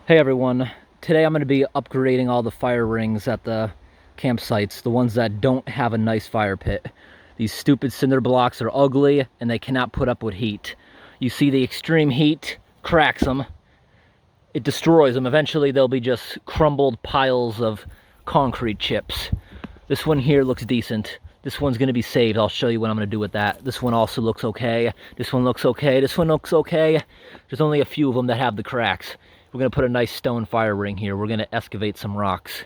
Hey everyone, today I'm going to be upgrading all the fire rings at the campsites, the ones that don't have a nice fire pit. These stupid cinder blocks are ugly and they cannot put up with heat. You see the extreme heat cracks them, it destroys them. Eventually they'll be just crumbled piles of concrete chips. This one here looks decent. This one's going to be saved. I'll show you what I'm going to do with that. This one also looks okay. This one looks okay. This one looks okay. There's only a few of them that have the cracks. We're going to put a nice stone fire ring here. We're going to excavate some rocks.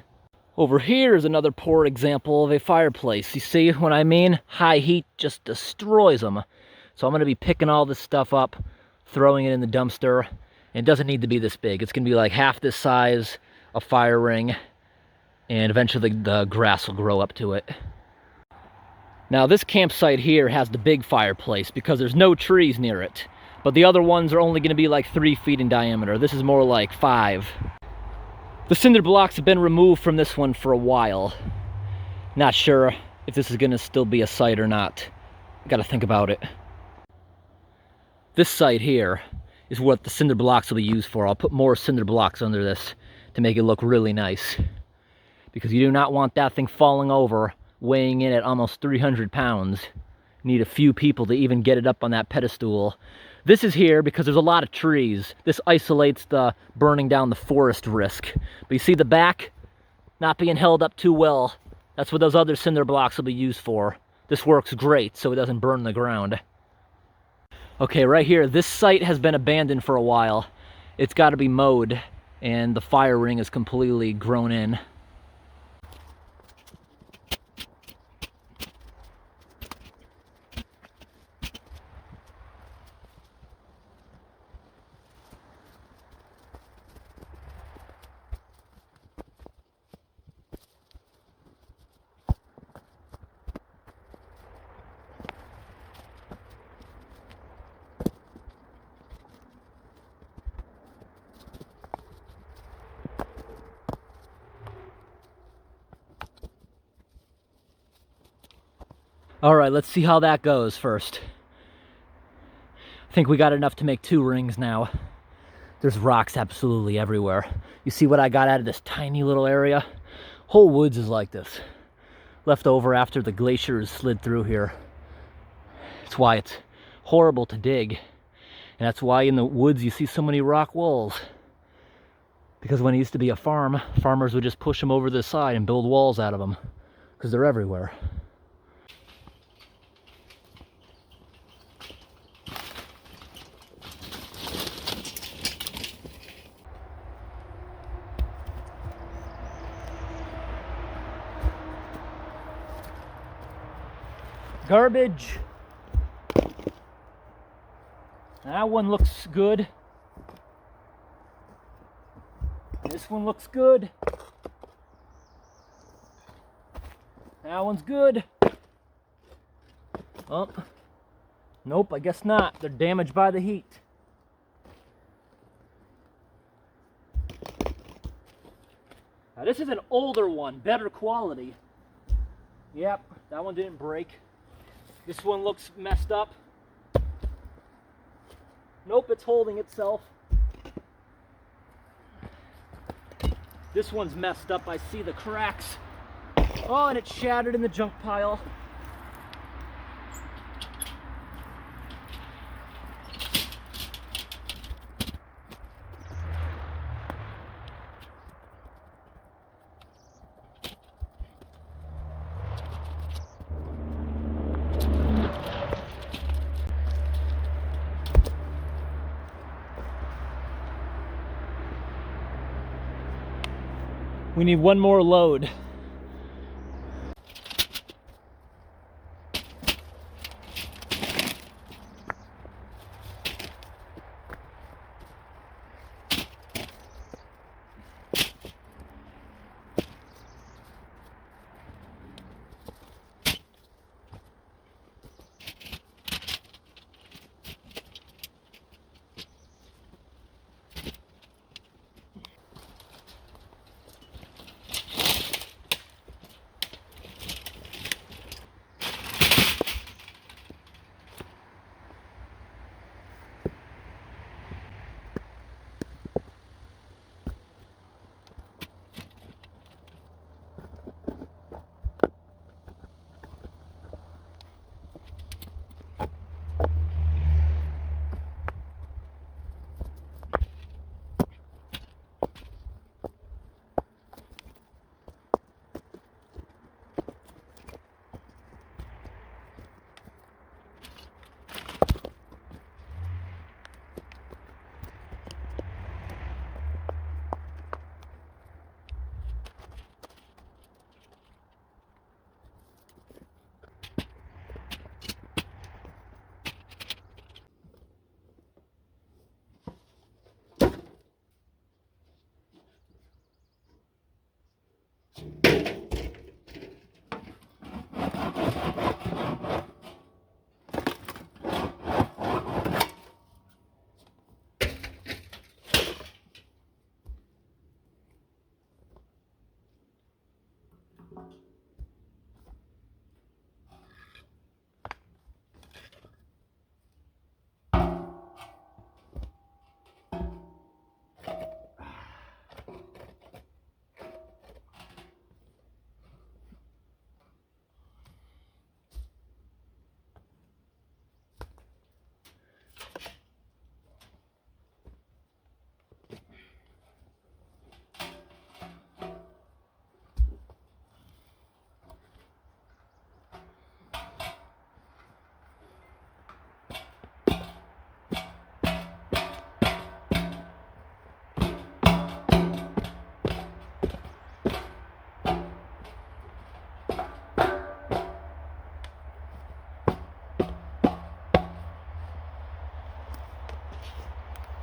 Over here is another poor example of a fireplace. You see what I mean? High heat just destroys them. So I'm going to be picking all this stuff up, throwing it in the dumpster. And it doesn't need to be this big. It's going to be like half this size, a fire ring, and eventually the grass will grow up to it. Now this campsite here has the big fireplace because there's no trees near it. But the other ones are only going to be like 3 feet in diameter. This is more like 5. The cinder blocks have been removed from this one for a while. Not sure if this is going to still be a site or not. Got to think about it. This site here is what the cinder blocks will be used for. I'll put more cinder blocks under this to make it look really nice. Because you do not want that thing falling over, weighing in at almost 300 pounds. You need a few people to even get it up on that pedestal. This is here because there's a lot of trees. This isolates the burning down the forest risk. But you see the back not being held up too well. That's what those other cinder blocks will be used for. This works great so it doesn't burn the ground. Okay, right here, this site has been abandoned for a while. It's got to be mowed and the fire ring is completely grown in. All right, let's see how that goes first. I think we got enough to make 2 rings now. There's rocks absolutely everywhere. You see what I got out of this tiny little area? Whole woods is like this. Left over after the glaciers slid through here. That's why it's horrible to dig. And that's why in the woods you see so many rock walls. Because when it used to be a farm, farmers would just push them over the side and build walls out of them. Because they're everywhere. Garbage. That one looks good. This one looks good. That one's good. Oh, nope, I guess not. They're damaged by the heat. Now this is an older one, better quality. Yep, that one didn't break. This one looks messed up. Nope, it's holding itself. This one's messed up. I see the cracks. Oh, and it's shattered in the junk pile. We need one more load.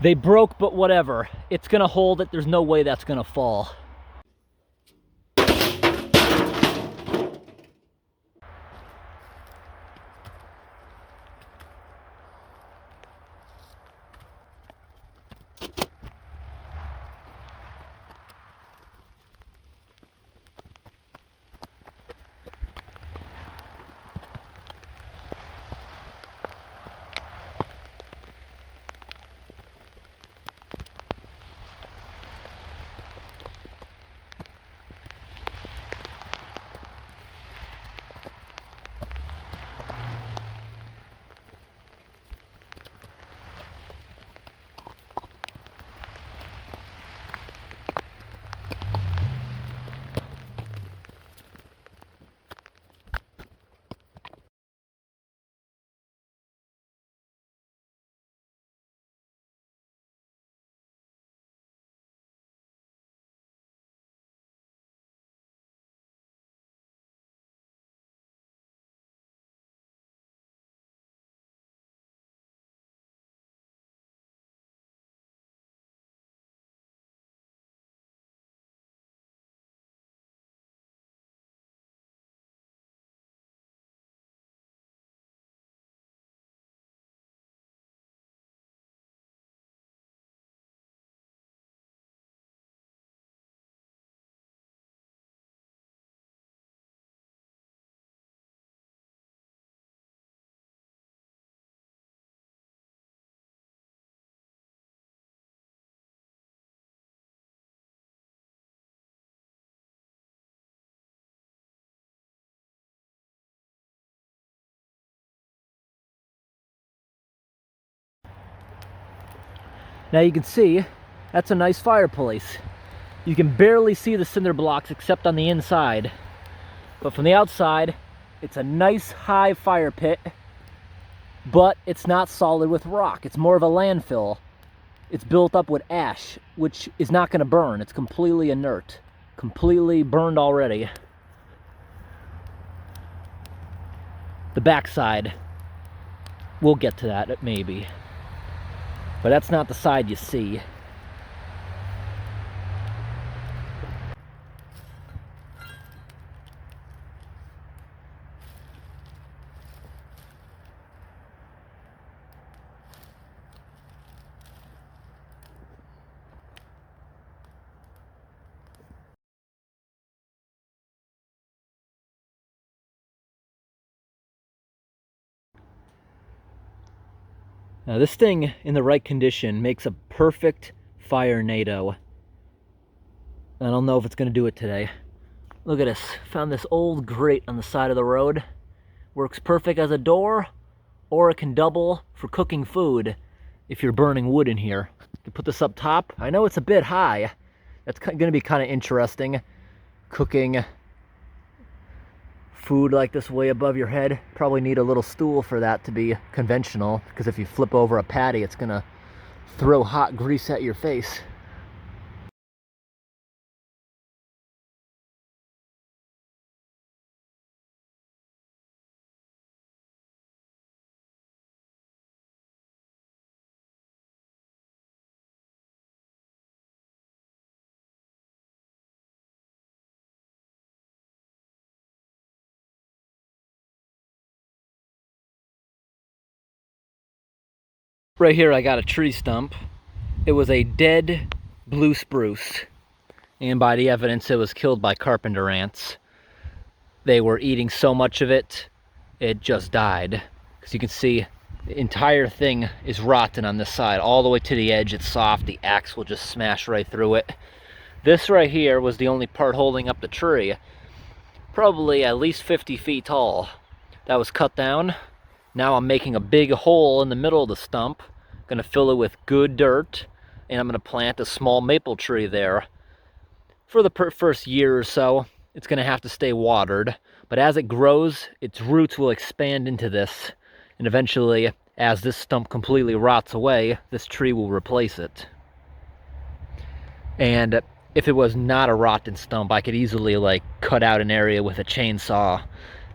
They broke, but whatever. It's gonna hold it. There's no way that's gonna fall. Now you can see, that's a nice fireplace. You can barely see the cinder blocks except on the inside. But from the outside, it's a nice high fire pit, but it's not solid with rock. It's more of a landfill. It's built up with ash, which is not gonna burn. It's completely inert, completely burned already. The backside, we'll get to that maybe. But that's not the side you see. Now this thing in the right condition makes a perfect Fire-Nado. I don't know if it's gonna do it today. Look at this, found this old grate on the side of the road. Works perfect as a door, or it can double for cooking food if you're burning wood in here. You can put this up top. I know it's a bit high. That's gonna be kind of interesting, cooking food like this way above your head. Probably need a little stool for that to be conventional, because if you flip over a patty, it's gonna throw hot grease at your face. Right here I got a tree stump. It was a dead blue spruce, and by the evidence it was killed by carpenter ants. They were eating so much of it, it just died. Because you can see the entire thing is rotten on this side. All the way to the edge, it's soft. The axe will just smash right through it. This right here was the only part holding up the tree. Probably at least 50 feet tall. That was cut down. Now I'm making a big hole in the middle of the stump. Gonna fill it with good dirt, and I'm gonna plant a small maple tree there. For the first year or so, it's gonna have to stay watered, but as it grows, its roots will expand into this, and eventually, as this stump completely rots away, this tree will replace it. And if it was not a rotten stump, I could easily like cut out an area with a chainsaw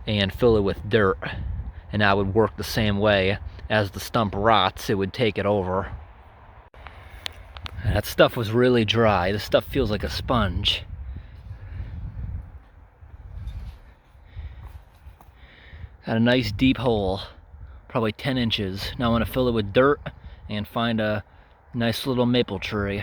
and fill it with dirt, and that would work the same way. As the stump rots, it would take it over. That stuff was really dry. This stuff feels like a sponge. Got a nice deep hole, probably 10 inches. Now I want to fill it with dirt and find a nice little maple tree.